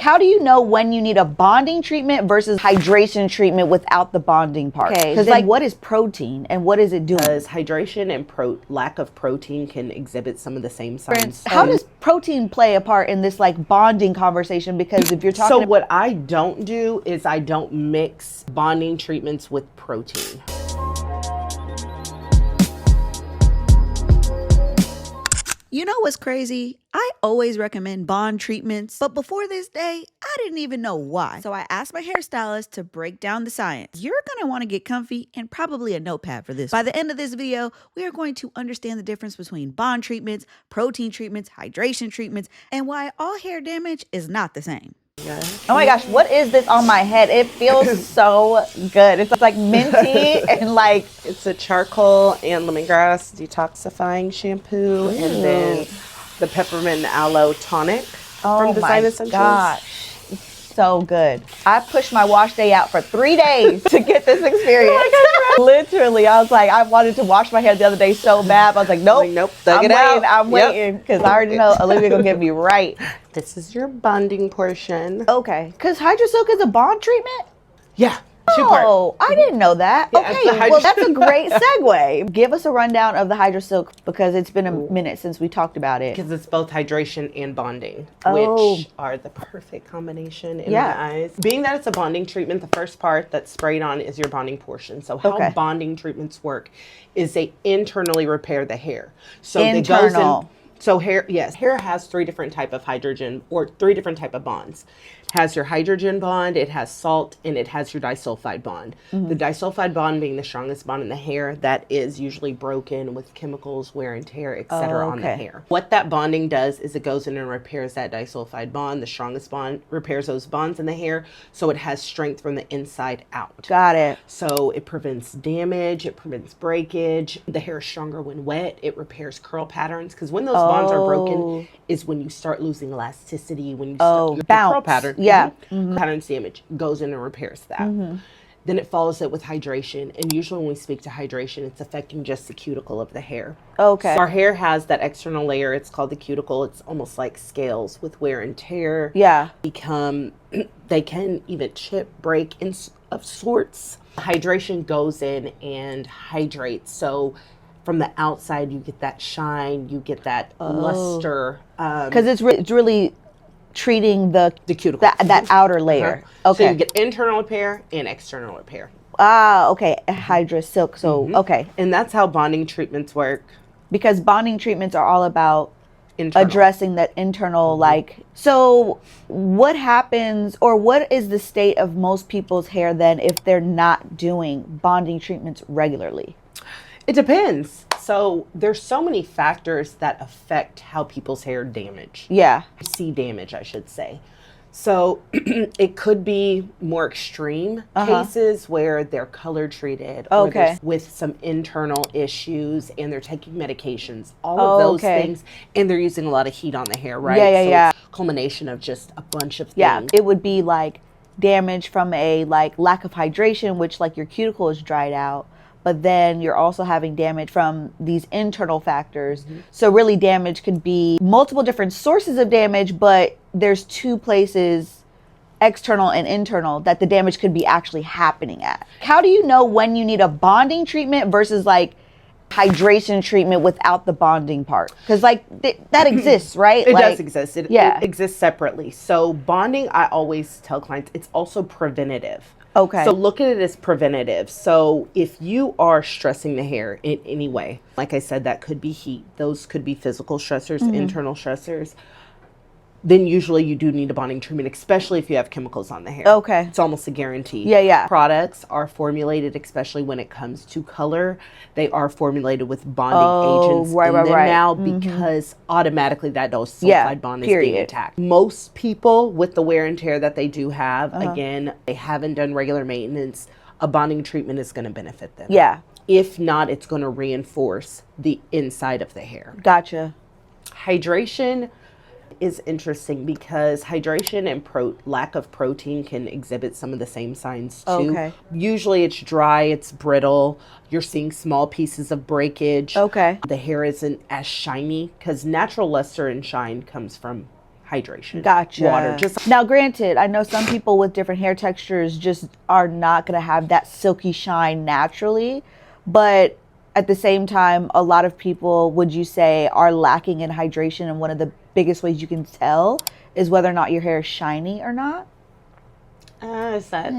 How do you know when you need a bonding treatment versus hydration treatment without the bonding part? Okay, because like what is protein and what is it doing? Because hydration and lack of protein can exhibit some of the same signs. How does protein play a part in this like bonding conversation? Because if you're talking, so what I don't do is I don't mix bonding treatments with protein. You know what's crazy? I always recommend bond treatments, but before this day, I didn't even know why. So I asked my hairstylist to break down the science. You're gonna wanna get comfy and probably a notepad for this. By the end of this video, we are going to understand the difference between bond treatments, protein treatments, hydration treatments, and why all hair damage is not the same. Oh my gosh, what is this on my head? It feels so good. It's like minty and like... It's a charcoal and lemongrass detoxifying shampoo. Ooh. And then the peppermint and aloe tonic from Design Essentials. Gosh, it's so good. I pushed my wash day out for 3 days to get this experience. Literally, I was like, I wanted to wash my hair the other day so bad. I was like, nope, I'm waiting because I already know Olivia gonna get me right. This is your bonding portion. Okay, because Hydrasilk is a bond treatment? Yeah. Oh, I didn't know that. Yeah, okay, well, that's a great segue. Give us a rundown of the Hydrasilk because it's been a minute since we talked about it. Because it's both hydration and bonding, which are the perfect combination in my eyes. Being that it's a bonding treatment, the first part that's sprayed on is your bonding portion. So how bonding treatments work is they internally repair the hair. So internal. So hair has 3 different type of hydrogen or 3 different type of bonds. It has your hydrogen bond, it has salt, and it has your disulfide bond. The disulfide bond being the strongest bond in the hair that is usually broken with chemicals, wear and tear, etc. on the hair. What that bonding does is it goes in and repairs that disulfide bond. The strongest bond repairs those bonds in the hair, so it has strength from the inside out. Got it. So it prevents damage, it prevents breakage. The hair is stronger when wet. It repairs curl patterns because when those bonds are broken is when you start losing elasticity, when you start your curl pattern. Yeah. Patterns damage goes in and repairs that. Then it follows it with hydration. And usually when we speak to hydration, it's affecting just the cuticle of the hair. Okay. So our hair has that external layer. It's called the cuticle. It's almost like scales with wear and tear. Yeah. They can even chip, break of sorts. Hydration goes in and hydrates. So from the outside, you get that shine, you get that luster. Because it's really treating the cuticle, that outer layer. Okay. So you get internal repair and external repair. Ah, okay. Hydrasilk. So okay. And that's how bonding treatments work. Because bonding treatments are all about addressing that internal so what happens or what is the state of most people's hair then if they're not doing bonding treatments regularly? It depends. So there's so many factors that affect how people's hair damage. Yeah. See damage, I should say. So it could be more extreme cases where they're color treated with some internal issues and they're taking medications, all of those things, and they're using a lot of heat on the hair, right? It's a culmination of just a bunch of things. Yeah, it would be like damage from a lack of hydration, which your cuticle is dried out. But then you're also having damage from these internal factors. So really damage could be multiple different sources of damage, but there's 2 places, external and internal, that the damage could be actually happening at. How do you know when you need a bonding treatment versus hydration treatment without the bonding part? Because that exists, right? It does exist. It exists separately. So bonding, I always tell clients, it's also preventative. Okay. So look at it as preventative. So if you are stressing the hair in any way, like I said, that could be heat. Those could be physical stressors, internal stressors. Then usually you do need a bonding treatment, especially if you have chemicals on the hair. Okay. It's almost a guarantee. Yeah. Products are formulated, especially when it comes to color. They are formulated with bonding agents in them now because automatically that sulfide bond is being attacked. Most people with the wear and tear that they do have, again, they haven't done regular maintenance, a bonding treatment is going to benefit them. Yeah. If not, it's going to reinforce the inside of the hair. Gotcha. Hydration is interesting because hydration and lack of protein can exhibit some of the same signs too. Usually it's dry, it's brittle, you're seeing small pieces of breakage. The hair isn't as shiny because natural luster and shine comes from hydration. Gotcha. Water. Just Now, granted, I know some people with different hair textures just are not going to have that silky shine naturally, but at the same time, a lot of people, would you say, are lacking in hydration, and one of the biggest ways you can tell is whether or not your hair is shiny or not? is that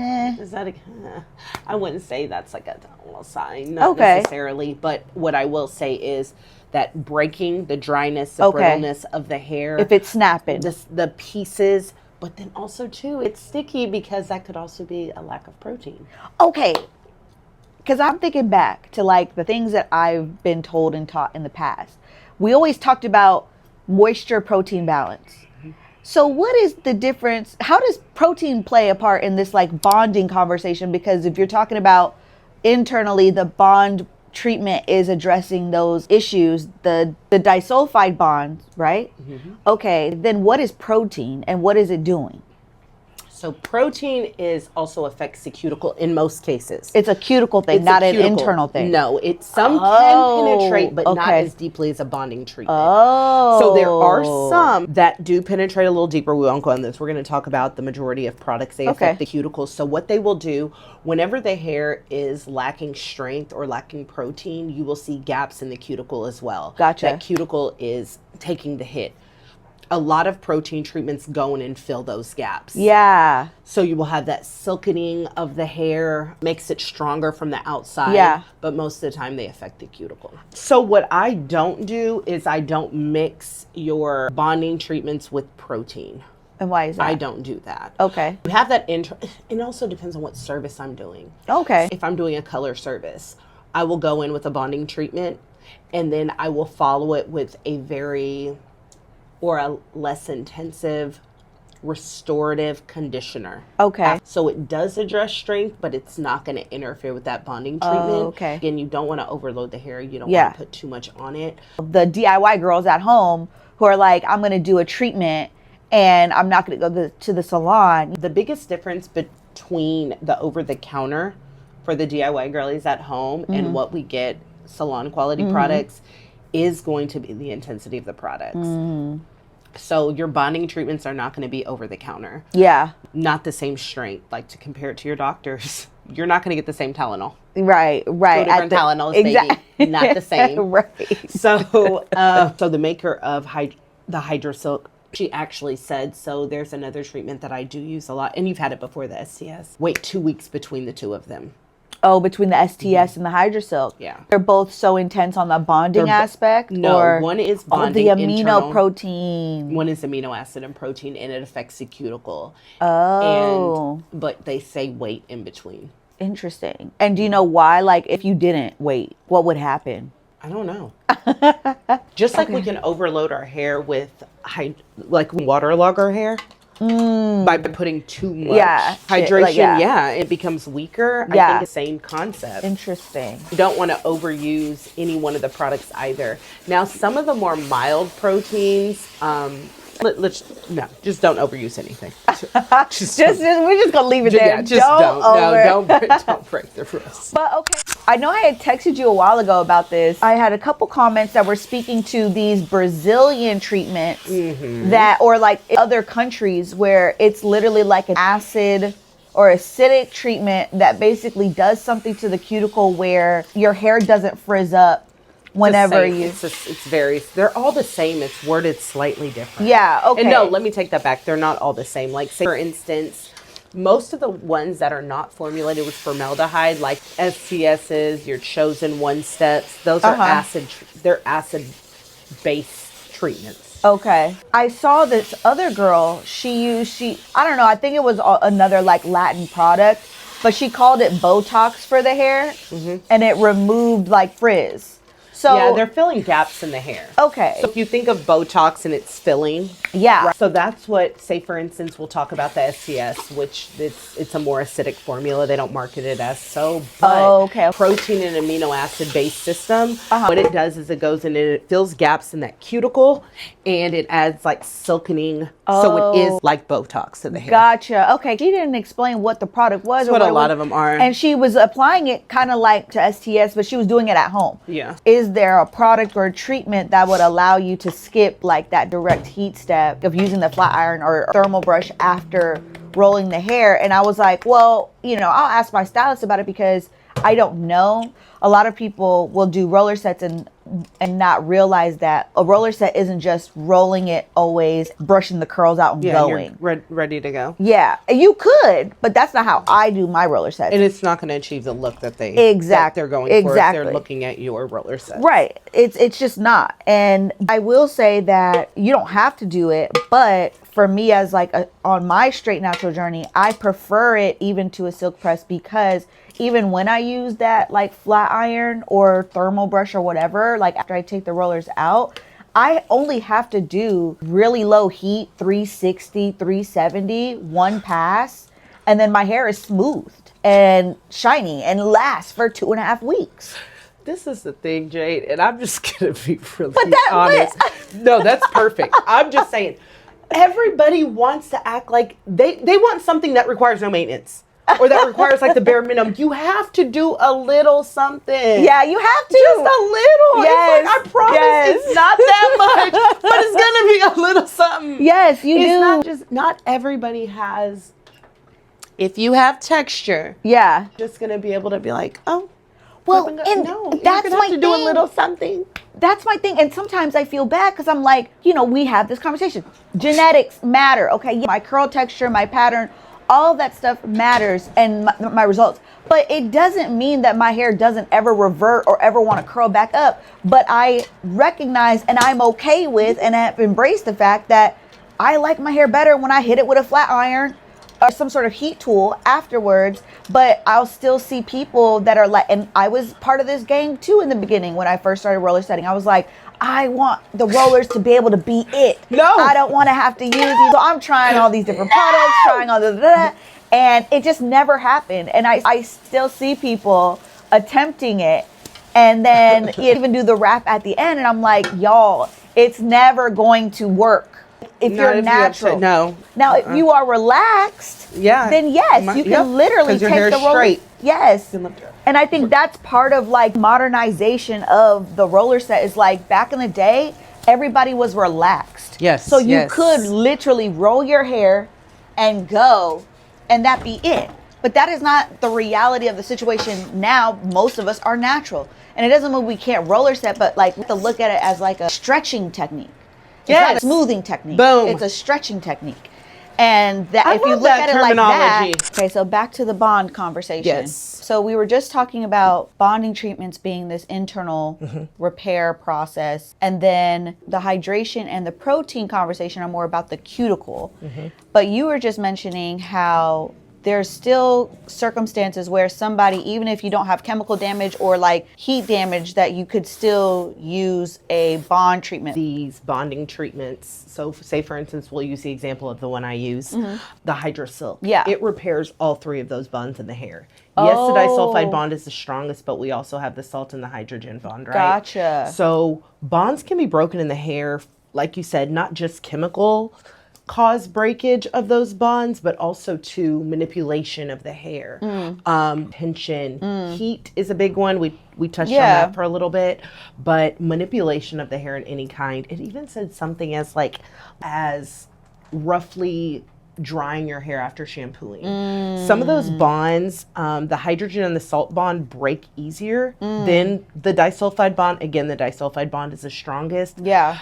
I wouldn't say that's like a sign, not Okay. necessarily, but what I will say is that breaking the dryness, the brittleness of the hair, If it's snapping. the pieces, but then also too, it's sticky because that could also be a lack of protein. Okay. Because I'm thinking back to like the things that I've been told and taught in the past. We always talked about moisture protein balance. So what is the difference? How does protein play a part in this like bonding conversation? Because if you're talking about internally, the bond treatment is addressing those issues, the disulfide bonds, right? Okay, then what is protein and what is it doing? So protein also affects the cuticle in most cases. It's a cuticle thing, It's not a an cuticle. internal thing. No, some can penetrate, but not okay. as deeply as a bonding treatment. Oh. So there are some that do penetrate a little deeper. We won't go on this. We're going to talk about the majority of products. They affect the cuticles. So what they will do, whenever the hair is lacking strength or lacking protein, you will see gaps in the cuticle as well. Gotcha. That cuticle is taking the hit. A lot of protein treatments go in and fill those gaps. Yeah. So you will have that silkening of the hair, makes it stronger from the outside. Yeah. But most of the time they affect the cuticle. So what I don't do is I don't mix your bonding treatments with protein. And why is that? I don't do that. Okay. You have that it also depends on what service I'm doing. Okay. If I'm doing a color service, I will go in with a bonding treatment and then I will follow it with a less intensive restorative conditioner. Okay. So it does address strength, but it's not going to interfere with that bonding treatment. Okay. Again, you don't want to overload the hair. You don't want to put too much on it. The DIY girls at home who are like, I'm going to do a treatment and I'm not going to go to the salon. The biggest difference between the over-the-counter for the DIY girlies at home and what we get salon quality products is going to be the intensity of the products. So your bonding treatments are not going to be over the counter. Yeah. Not the same strength. Like to compare it to your doctors, you're not going to get the same Tylenol. Right. 2 different Tylenols, baby. Not the same. Right. So, so the maker of the Hydrasilk, she actually said, so there's another treatment that I do use a lot, and you've had it before, the STS. Wait 2 weeks between the two of them. Oh, between the STS and the Hydrasilk. Yeah. They're both so intense on the bonding aspect? No, or one is bonding the amino internal. protein. One is amino acid and protein, and it affects the cuticle. Oh. But they say wait in between. Interesting. And do you know why? Like, if you didn't wait, what would happen? I don't know. Just like we can overload our hair with, like waterlog our hair. By putting too much hydration, it becomes weaker. I think the same concept. Interesting. You don't want to overuse any one of the products either. Now, some of the more mild proteins, just don't overuse anything. We're just gonna leave it there. Yeah, just don't break the rules. But okay, I know I had texted you a while ago about this. I had a couple comments that were speaking to these Brazilian treatments that, or like other countries where it's literally like an acid or acidic treatment that basically does something to the cuticle where your hair doesn't frizz up whenever you. They're all the same. It's worded slightly different. Yeah. Okay. And no, let me take that back. They're not all the same. Like, say, for instance, most of the ones that are not formulated with formaldehyde, like STSs, your chosen one steps, those are they're acid-based treatments. Okay. I saw this other girl, I don't know, I think it was another like Latin product, but she called it Botox for the hair and it removed like frizz. So yeah, they're filling gaps in the hair. Okay. So if you think of Botox and it's filling. Yeah. So that's what, say for instance, we'll talk about the STS, which it's a more acidic formula. They don't market it as so. But protein and amino acid based system, what it does is it goes in and it fills gaps in that cuticle and it adds like silkening. So it is like Botox to the hair. Gotcha. Okay. She didn't explain what the product was. That's what a lot of them are. And she was applying it kind of like to STS, but she was doing it at home. Yeah. Is there a product or a treatment that would allow you to skip like that direct heat step of using the flat iron or thermal brush after rolling the hair? And I was like, well, you know, I'll ask my stylist about it because I don't know. A lot of people will do roller sets and not realize that a roller set isn't just rolling it always, brushing the curls out and going. You're ready to go. Yeah, you could, but that's not how I do my roller sets. And it's not going to achieve the look that they're going for if they're looking at your roller set. Right. It's just not. And I will say that you don't have to do it, but for me as like on my straight natural journey, I prefer it even to a silk press because even when I use that like flat iron or thermal brush or whatever, like after I take the rollers out, I only have to do really low heat, 360, 370, one pass, and then my hair is smoothed and shiny and lasts for 2.5 weeks. This is the thing, Jade, and I'm just going to be really honest. No, that's perfect. I'm just saying, everybody wants to act like they want something that requires no maintenance. Or that requires like the bare minimum. You have to do a little something. Yeah, you have to. Just a little. Yes. It's like, I promise it's not that much, but it's going to be a little something. Yes, you do. Not everybody has, if you have texture. Yeah. Just going to be able to be like, oh. Well, and no, that's my thing. Do a little something. That's my thing. And sometimes I feel bad because I'm like, you know, we have this conversation. Genetics matter. Okay, my curl texture, my pattern, all of that stuff matters and my results. But it doesn't mean that my hair doesn't ever revert or ever want to curl back up. But I recognize and I'm okay with and have embraced the fact that I like my hair better when I hit it with a flat iron or some sort of heat tool afterwards. But I'll still see people that are like, and I was part of this game too in the beginning when I first started roller setting. I was like, I want the rollers to be able to be it. No. I don't want to have to use these. So I'm trying all these different products, trying all the and it just never happened. And I still see people attempting it and then even do the wrap at the end. And I'm like, y'all, it's never going to work. If you're natural. No. Now, if you are relaxed, then yes, you can literally take the roller. Yes. And I think that's part of like modernization of the roller set is like back in the day, everybody was relaxed. Yes. So you could literally roll your hair and go and that be it. But that is not the reality of the situation now. Most of us are natural. And it doesn't mean we can't roller set, but like we have to look at it as like a stretching technique. It's not a smoothing technique. Boom. It's a stretching technique. And that if you look at it like that. Okay, so back to the bond conversation. Yes. So we were just talking about bonding treatments being this internal repair process. And then the hydration and the protein conversation are more about the cuticle. But you were just mentioning how there's still circumstances where somebody, even if you don't have chemical damage or like heat damage, that you could still use a bond treatment. These bonding treatments, so say for instance, we'll use the example of the one I use, the Hydrasilk. Yeah. It repairs all 3 of those bonds in the hair. Yes, the disulfide bond is the strongest, but we also have the salt and the hydrogen bond, right? Gotcha. So bonds can be broken in the hair, like you said, not just chemical cause breakage of those bonds, but also to manipulation of the hair. Tension, heat is a big one. We touched on that for a little bit, but manipulation of the hair in any kind. It even said something as roughly drying your hair after shampooing. Some of those bonds, the hydrogen and the salt bond break easier than the disulfide bond. Again, the disulfide bond is the strongest. Yeah.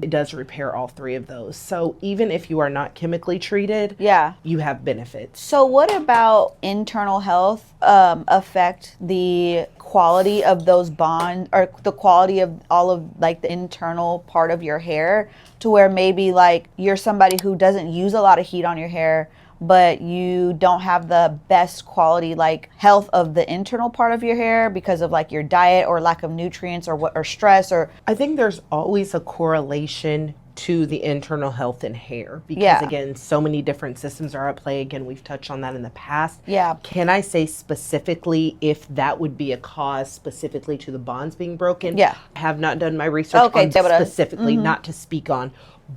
It does repair all 3 of those. So even if you are not chemically treated, you have benefits. So what about internal health affect the quality of those bonds or the quality of all of like the internal part of your hair, to where maybe like you're somebody who doesn't use a lot of heat on your hair, but you don't have the best quality like health of the internal part of your hair because of like your diet or lack of nutrients or stress? Or I think there's always a correlation to the internal health in hair because again, so many different systems are at play. Again, we've touched on that in the past. Can I say specifically if that would be a cause specifically to the bonds being broken? I have not done my research on specifically, not to speak on,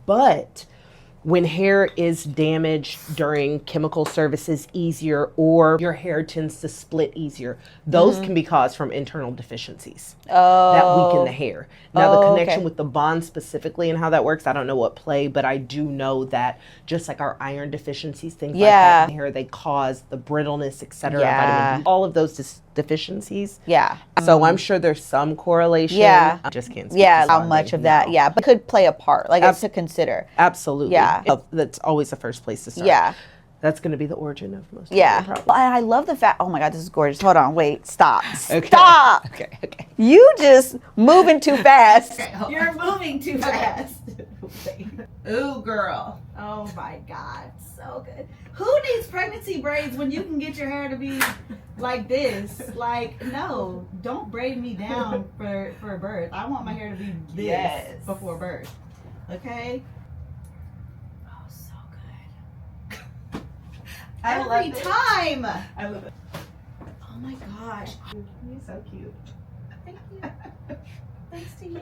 but when hair is damaged during chemical services easier, or your hair tends to split easier, those can be caused from internal deficiencies that weaken the hair. Now, the connection with the bond specifically and how that works, I don't know what play, but I do know that just like our iron deficiencies, things like that in the hair, they cause the brittleness, etc. Vitamin D, all of those deficiencies. So I'm sure there's some correlation. I just can't speak to how much of that, but could play a part, like it's to consider. Absolutely. That's always the first place to start. That's going to be the origin of most of the problem. I love the fact, oh my God, this is gorgeous. Hold on, wait, stop. Okay. Stop. Okay. You just moving too fast. You're moving too fast. Ooh, girl. Oh my God, so good. Who needs pregnancy braids when you can get your hair to be like this? Like, no, don't braid me down for birth. I want my hair to be this before birth. Okay? Oh, so good. Every time. I love it. Oh my gosh. You're so cute. Thank you. Thanks to you.